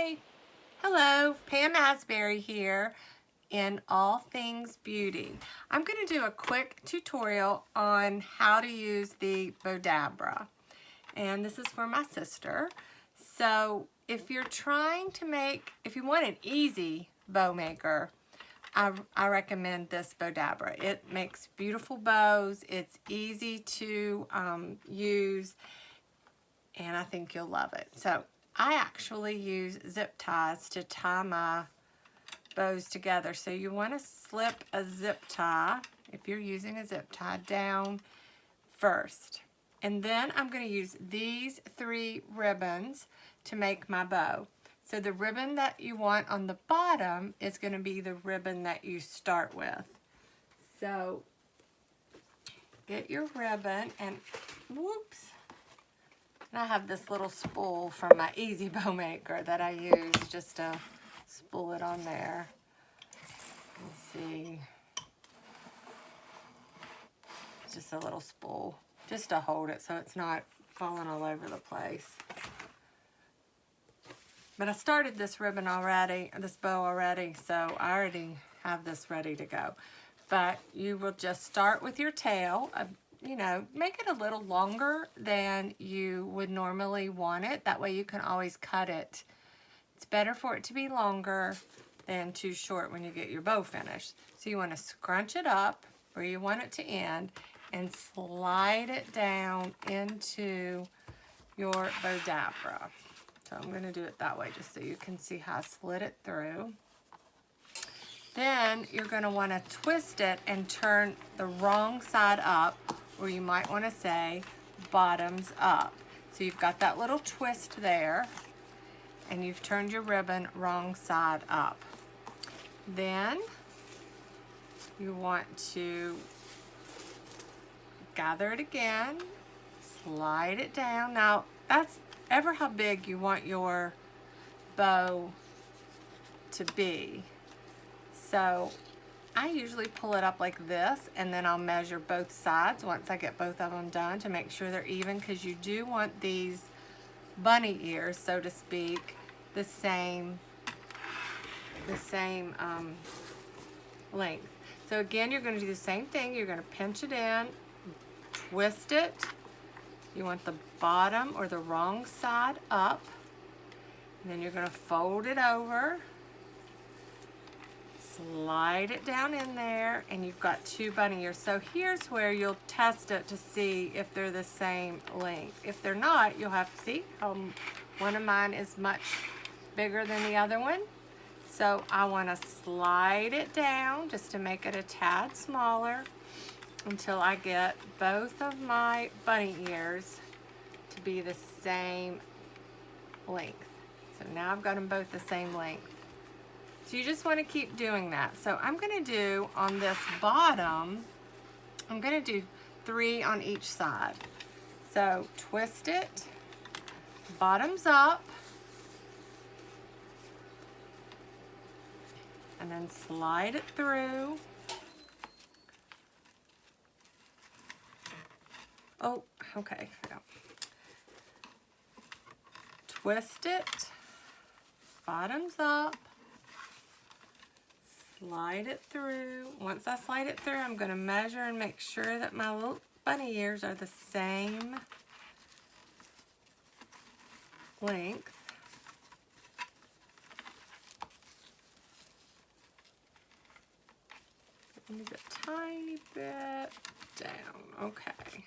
Hi, hello, Pam Asbury here in All Things Beauty. I'm going to do a quick tutorial on how to use the Bowdabra, and this is for my sister. So if you're trying to if you want an easy bow maker, I recommend this Bowdabra. It makes beautiful bows, it's easy to use, and I think you'll love it. So I actually use zip ties to tie my bows together. So you want to slip a zip tie, if you're using a zip tie, down first. And then I'm going to use these 3 ribbons to make my bow. So the ribbon that you want on the bottom is going to be the ribbon that you start with. So get your ribbon and whoops. And I have this little spool from my Easy Bow Maker that I use just to spool it on there. Let's see. It's just a little spool, just to hold it so it's not falling all over the place. But I started this ribbon already, this bow already, so I already have this ready to go. But you will just start with your tail. You know, make it a little longer than you would normally want it. That way you can always cut it. It's better for it to be longer than too short when you get your bow finished. So you want to scrunch it up where you want it to end and slide it down into your Bowdabra. So I'm going to do it that way just so you can see how I slid it through. Then you're going to want to twist it and turn the wrong side up, or you might want to say bottoms up. So you've got that little twist there, and you've turned your ribbon wrong side up. Then you want to gather it again, slide it down. Now that's ever how big you want your bow to be. So I usually pull it up like this, and then I'll measure both sides once I get both of them done to make sure they're even, because you do want these bunny ears, so to speak, the same length. So again, you're going to do the same thing. You're going to pinch it in, twist it. You want the bottom or the wrong side up. And then you're going to fold it over, slide it down in there, and you've got 2 bunny ears. So here's where you'll test it to see if they're the same length. If they're not, you'll have to see one of mine is much bigger than the other one. So I want to slide it down just to make it a tad smaller until I get both of my bunny ears to be the same length. So now I've got them both the same length. So you just want to keep doing that. So I'm going to do on this bottom, I'm going to do 3 on each side. So twist it, bottoms up, and then slide it through. Oh, okay. Twist it, bottoms up, slide it through. Once I slide it through, I'm going to measure and make sure that my little bunny ears are the same length. Move a tiny bit down. Okay.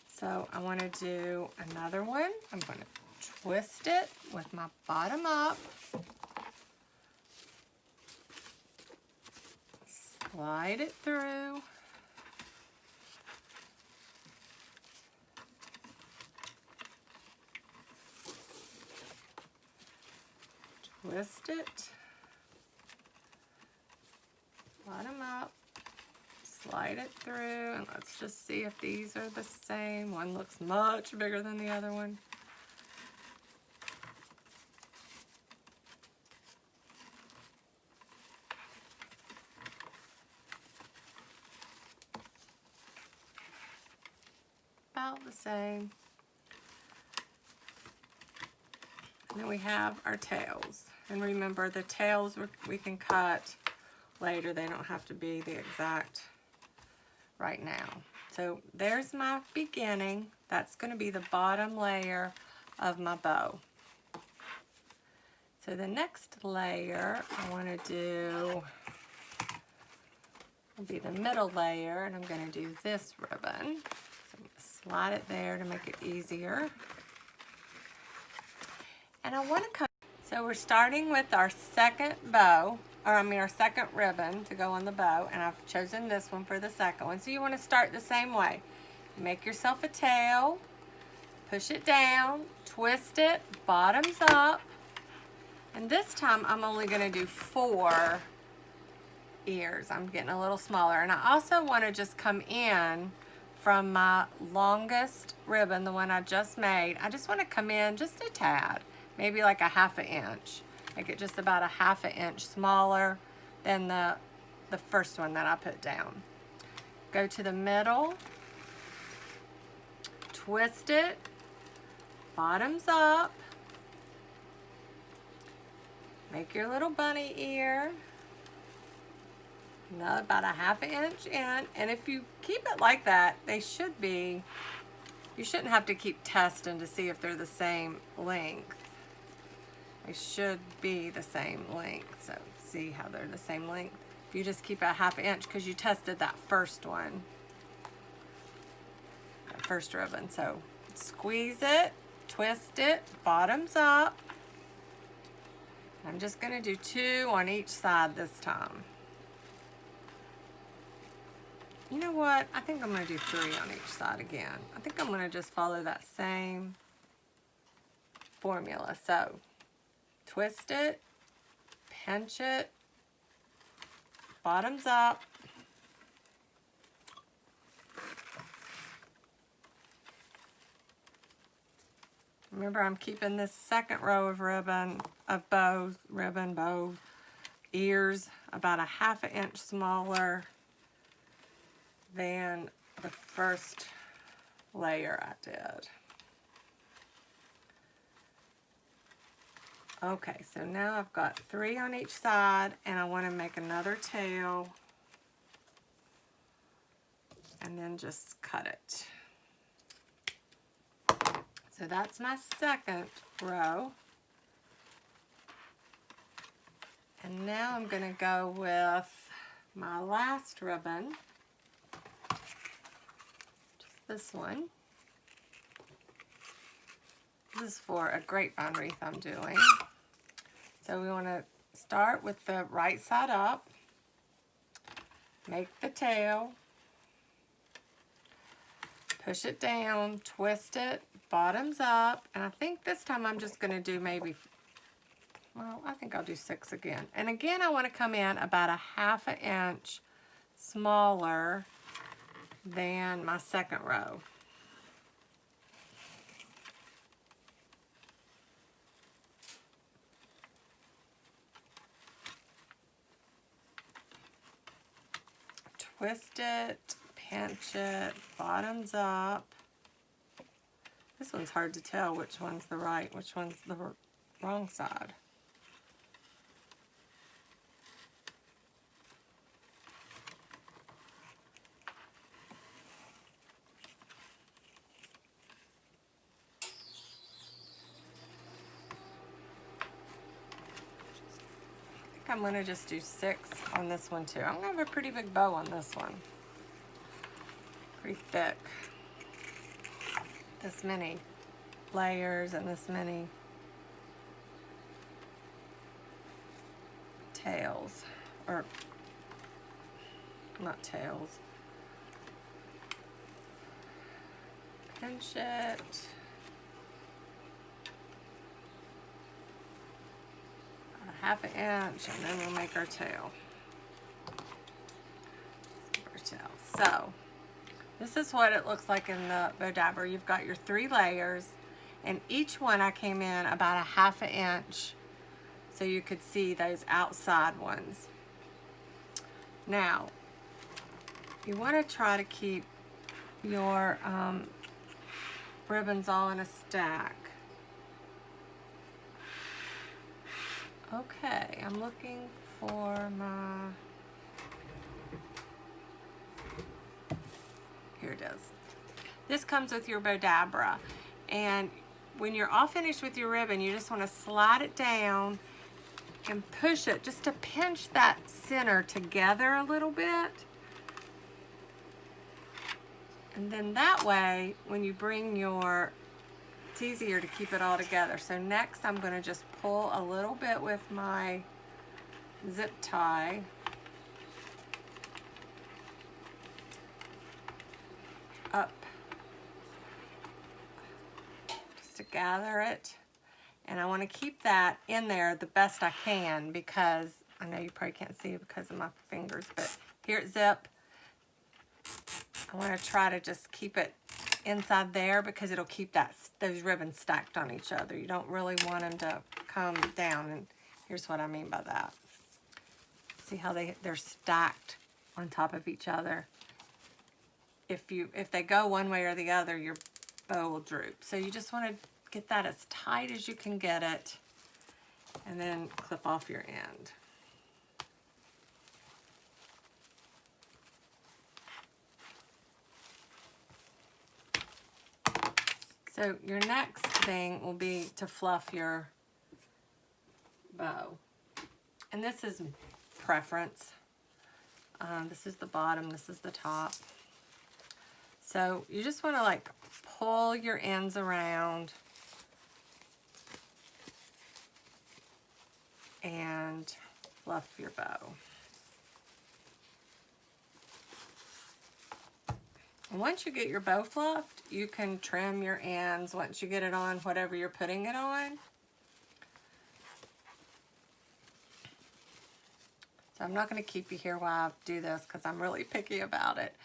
So I want to do another one. I'm going to twist it with my bottom up, slide it through, twist it, bottom up, slide it through, and let's just see if these are the same. One looks much bigger than the other one. About the same. then we have our tails. And remember, the tails we can cut later. They don't have to be the exact right now. So there's my beginning. That's going to be the bottom layer of my bow. So the next layer I want to do will be the middle layer, and I'm going to do this ribbon. So I'm going to slide it there to make it easier. And I want to cut. So we're starting with our second bow, or our second ribbon to go on the bow, and I've chosen this one for the second one. So you want to start the same way. Make yourself a tail, push it down, twist it, bottoms up, and this time I'm only going to do 4 ears. I'm getting a little smaller, and I also want to just come in from my longest ribbon, the one I just made. I just want to come in just a tad. Maybe like a 1/2 inch. Make it just about a 1/2 inch smaller than the first one that I put down. Go to the middle, twist it, bottoms up, make your little bunny ear, another about a 1/2 inch in, and if you keep it like that, they should be, you shouldn't have to keep testing to see if they're the same length. They should be the same length. So see how they're the same length. If you just keep it a 1/2 inch, because you tested that first one, that first ribbon. So squeeze it, twist it, bottoms up. I'm just going to do 2 on each side this time. You know what? I think I'm going to do 3 on each side again. I think I'm going to just follow that same formula. So twist it, pinch it, bottoms up, remember I'm keeping this second row of ribbon, of bow ears about a 1/2 inch smaller than the first layer I did. Okay, so now I've got 3 on each side, and I want to make another tail and then just cut it. So that's my second row. And now I'm going to go with my last ribbon, just this one. This is for a grapevine wreath I'm doing. So we want to start with the right side up, make the tail, push it down, twist it, bottoms up, and I think this time I'm just going to do maybe, well, I think I'll do 6 again. And again, I want to come in about a 1/2 inch smaller than my second row. Twist it, pinch it, bottoms up. This one's hard to tell which one's the right, which one's the wrong side. I'm going to just do 6 on this one too. I'm going to have a pretty big bow on this one. Pretty thick. This many layers and this many tails. Or, not tails. Pinch it. A 1/2 inch, and then we'll make our tail. So, this is what it looks like in the Bowdabra. You've got your 3 layers, and each one I came in about a 1/2 inch so you could see those outside ones. Now, you want to try to keep your ribbons all in a stack. Okay, I'm looking for my, here it is. This comes with your Bowdabra, and when you're all finished with your ribbon, you just want to slide it down and push it just to pinch that center together a little bit. And then that way, when you bring your, it's easier to keep it all together. So next I'm going to just pull a little bit with my zip tie. Up. Just to gather it. And I want to keep that in there the best I can, because I know you probably can't see it because of my fingers, but here at zip, I want to try to just keep it inside there because it'll keep those ribbons stacked on each other. You don't really want them to come down, and here's what I mean by that. See how they're stacked on top of each other. If they go one way or the other, your bow will droop. So you just want to get that as tight as you can get it, and then clip off your end. So your next thing will be to fluff your bow. And this is preference. This is the bottom, this is the top. So you just want to like pull your ends around and fluff your bow. And once you get your bow fluffed, you can trim your ends once you get it on whatever you're putting it on. So I'm not going to keep you here while I do this because I'm really picky about it.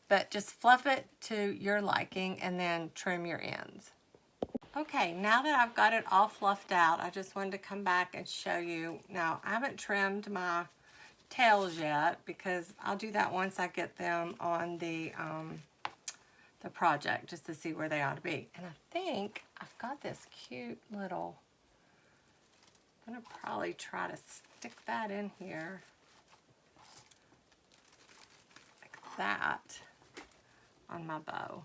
But just fluff it to your liking and then trim your ends. Okay, now that I've got it all fluffed out, I just wanted to come back and show you. Now, I haven't trimmed my tails yet because I'll do that once I get them on the project, just to see where they ought to be. And I think I've got this cute little, I'm gonna probably try to stick that in here like that on my bow.